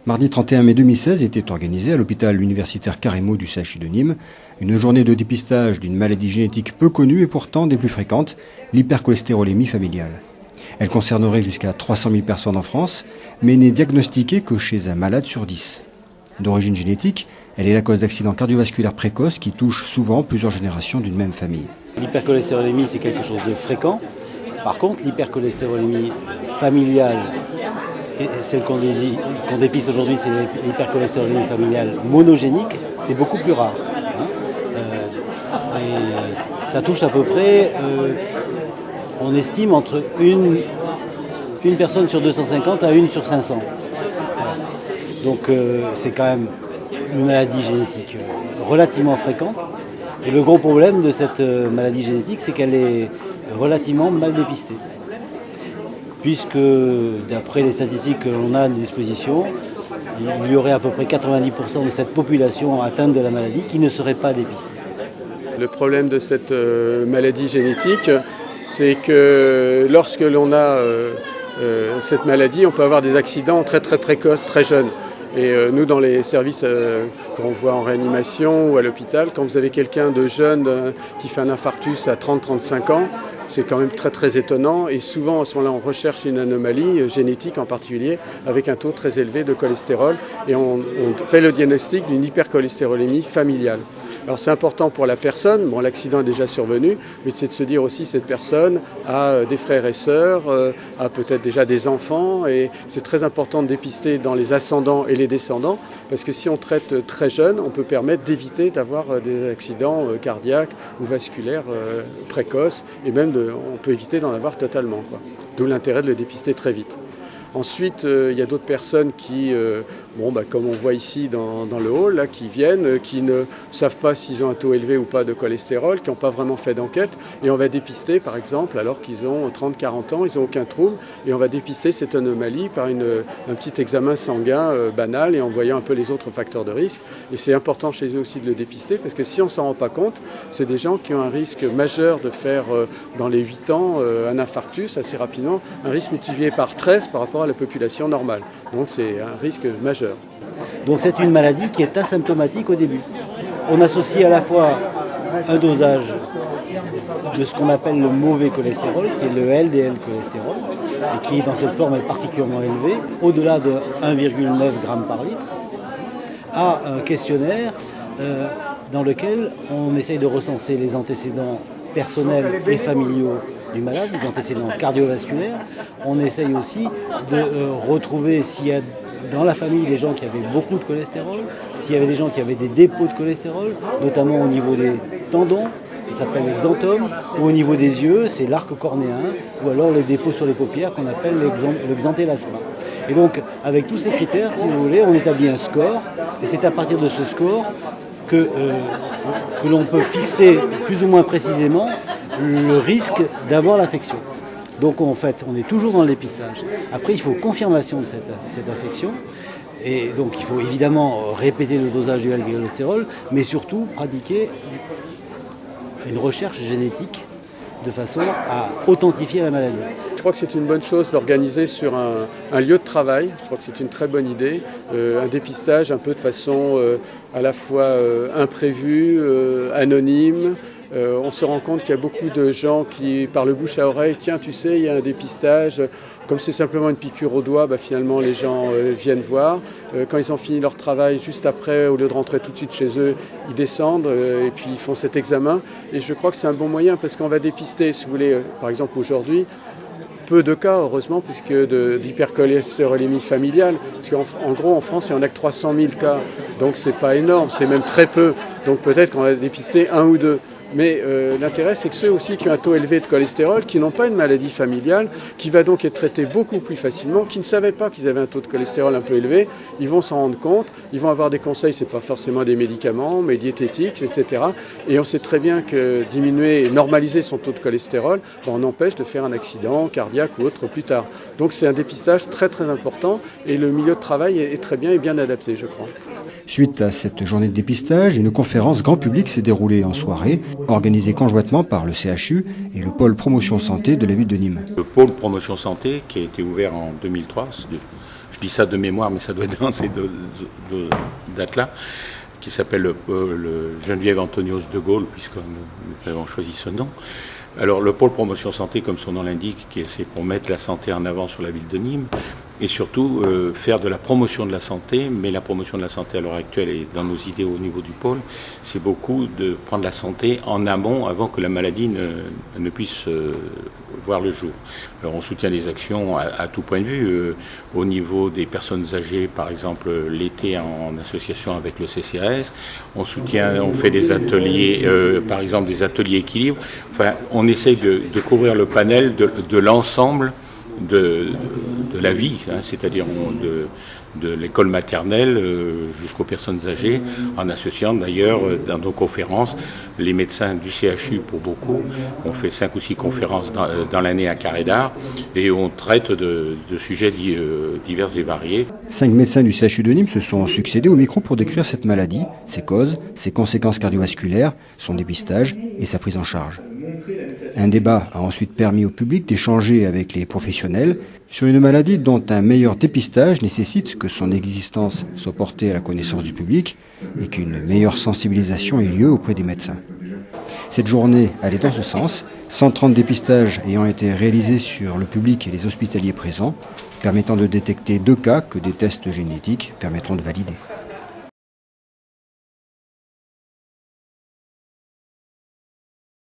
Mardi 31 mai 2016 était organisée à l'hôpital universitaire Carremo du CHU de Nîmes une journée de dépistage d'une maladie génétique peu connue et pourtant des plus fréquentes, l'hypercholestérolémie familiale. Elle concernerait jusqu'à 300 000 personnes en France, mais n'est diagnostiquée que chez un malade sur 10. D'origine génétique, elle est la cause d'accidents cardiovasculaires précoces qui touchent souvent plusieurs générations d'une même famille. L'hypercholestérolémie, c'est quelque chose de fréquent. Par contre, l'hypercholestérolémie familiale, et celle qu'on dépiste aujourd'hui, c'est l'hypercholestérolémie familiale monogénique, c'est beaucoup plus rare. Et ça touche à peu près, on estime, entre une personne sur 250 à une sur 500. Donc c'est quand même une maladie génétique relativement fréquente. Et le gros problème de cette maladie génétique, c'est qu'elle est relativement mal dépistée. Puisque, d'après les statistiques que l'on a à disposition, il y aurait à peu près 90% de cette population atteinte de la maladie qui ne serait pas dépistée. Le problème de cette maladie génétique, c'est que lorsque l'on a cette maladie, on peut avoir des accidents très très précoces, très jeunes. Et nous, dans les services qu'on voit en réanimation ou à l'hôpital, quand vous avez quelqu'un de jeune qui fait un infarctus à 30-35 ans, c'est quand même très très étonnant. Et souvent, à ce moment-là, on recherche une anomalie génétique en particulier, avec un taux très élevé de cholestérol. Et on fait le diagnostic d'une hypercholestérolémie familiale. Alors c'est important pour la personne, bon l'accident est déjà survenu, mais c'est de se dire aussi cette personne a des frères et sœurs, a peut-être déjà des enfants, et c'est très important de dépister dans les ascendants et les descendants, parce que si on traite très jeune, on peut permettre d'éviter d'avoir des accidents cardiaques ou vasculaires précoces, et même on peut éviter d'en avoir totalement, quoi. D'où l'intérêt de le dépister très vite. Ensuite, il y a d'autres personnes qui, comme on voit ici dans le hall, là, qui viennent, qui ne savent pas s'ils ont un taux élevé ou pas de cholestérol, qui n'ont pas vraiment fait d'enquête. Et on va dépister, par exemple, alors qu'ils ont 30-40 ans, ils n'ont aucun trouble. Et on va dépister cette anomalie par un petit examen sanguin banal et en voyant un peu les autres facteurs de risque. Et c'est important chez eux aussi de le dépister, parce que si on ne s'en rend pas compte, c'est des gens qui ont un risque majeur de faire, dans les 8 ans, un infarctus assez rapidement, un risque multiplié par 13 par rapport à la population normale. Donc c'est un risque majeur. Donc c'est une maladie qui est asymptomatique au début. On associe à la fois un dosage de ce qu'on appelle le mauvais cholestérol, qui est le LDL cholestérol, et qui dans cette forme est particulièrement élevé, au-delà de 1,9 g par litre, à un questionnaire dans lequel on essaye de recenser les antécédents personnels et familiaux du malade, les antécédents cardiovasculaires. On essaye aussi de retrouver s'il y a dans la famille des gens qui avaient beaucoup de cholestérol, s'il y avait des gens qui avaient des dépôts de cholestérol, notamment au niveau des tendons, ça s'appelle l'exanthome, ou au niveau des yeux, c'est l'arc cornéen, ou alors les dépôts sur les paupières qu'on appelle le xanthelasma. Et donc, avec tous ces critères, si vous voulez, on établit un score, et c'est à partir de ce score que l'on peut fixer plus ou moins précisément le risque d'avoir l'affection. Donc en fait, on est toujours dans le dépistage. Après, il faut confirmation de cette affection. Et donc il faut évidemment répéter le dosage du cholestérol, mais surtout pratiquer une recherche génétique de façon à authentifier la maladie. Je crois que c'est une bonne chose d'organiser sur un lieu de travail. Je crois que c'est une très bonne idée. Un dépistage un peu de façon à la fois imprévue, anonyme. On se rend compte qu'il y a beaucoup de gens qui, par le bouche à oreille, tiens, tu sais, il y a un dépistage. Comme c'est simplement une piqûre au doigt, finalement, les gens viennent voir. Quand ils ont fini leur travail, juste après, au lieu de rentrer tout de suite chez eux, ils descendent et puis ils font cet examen. Et je crois que c'est un bon moyen parce qu'on va dépister, si vous voulez, par exemple aujourd'hui, peu de cas, heureusement, puisque d'hypercholestérolémie familiale. Parce qu'en gros, en France, il y en a que 300 000 cas. Donc, c'est pas énorme, c'est même très peu. Donc, peut-être qu'on va dépister un ou deux. Mais l'intérêt, c'est que ceux aussi qui ont un taux élevé de cholestérol, qui n'ont pas une maladie familiale, qui va donc être traité beaucoup plus facilement, qui ne savaient pas qu'ils avaient un taux de cholestérol un peu élevé, ils vont s'en rendre compte, ils vont avoir des conseils, c'est pas forcément des médicaments, mais diététiques, etc. Et on sait très bien que diminuer et normaliser son taux de cholestérol, on empêche de faire un accident cardiaque ou autre plus tard. Donc c'est un dépistage très très important et le milieu de travail est très bien et bien adapté, je crois. Suite à cette journée de dépistage, une conférence grand public s'est déroulée en soirée, organisée conjointement par le CHU et le pôle promotion santé de la ville de Nîmes. Le pôle promotion santé qui a été ouvert en 2003, je dis ça de mémoire, mais ça doit être dans ces deux dates-là, qui s'appelle le Geneviève Antonios de Gaulle, puisque nous avons choisi ce nom. Alors le pôle promotion santé, comme son nom l'indique, c'est pour mettre la santé en avant sur la ville de Nîmes, et surtout faire de la promotion de la santé, mais la promotion de la santé à l'heure actuelle et dans nos idées au niveau du pôle, c'est beaucoup de prendre la santé en amont avant que la maladie ne puisse voir le jour. Alors on soutient des actions à tout point de vue, au niveau des personnes âgées, par exemple l'été en association avec le CCAS, on fait des ateliers, par exemple des ateliers équilibre, enfin on essaye de couvrir le panel de l'ensemble de la vie, hein, c'est-à-dire de l'école maternelle jusqu'aux personnes âgées, en associant d'ailleurs dans nos conférences les médecins du CHU pour beaucoup. On fait 5 ou 6 conférences dans l'année à Carré d'Art et on traite de sujets divers et variés. 5 médecins du CHU de Nîmes se sont succédés au micro pour décrire cette maladie, ses causes, ses conséquences cardiovasculaires, son dépistage et sa prise en charge. Un débat a ensuite permis au public d'échanger avec les professionnels sur une maladie dont un meilleur dépistage nécessite que son existence soit portée à la connaissance du public et qu'une meilleure sensibilisation ait lieu auprès des médecins. Cette journée allait dans ce sens, 130 dépistages ayant été réalisés sur le public et les hospitaliers présents, permettant de détecter 2 cas que des tests génétiques permettront de valider.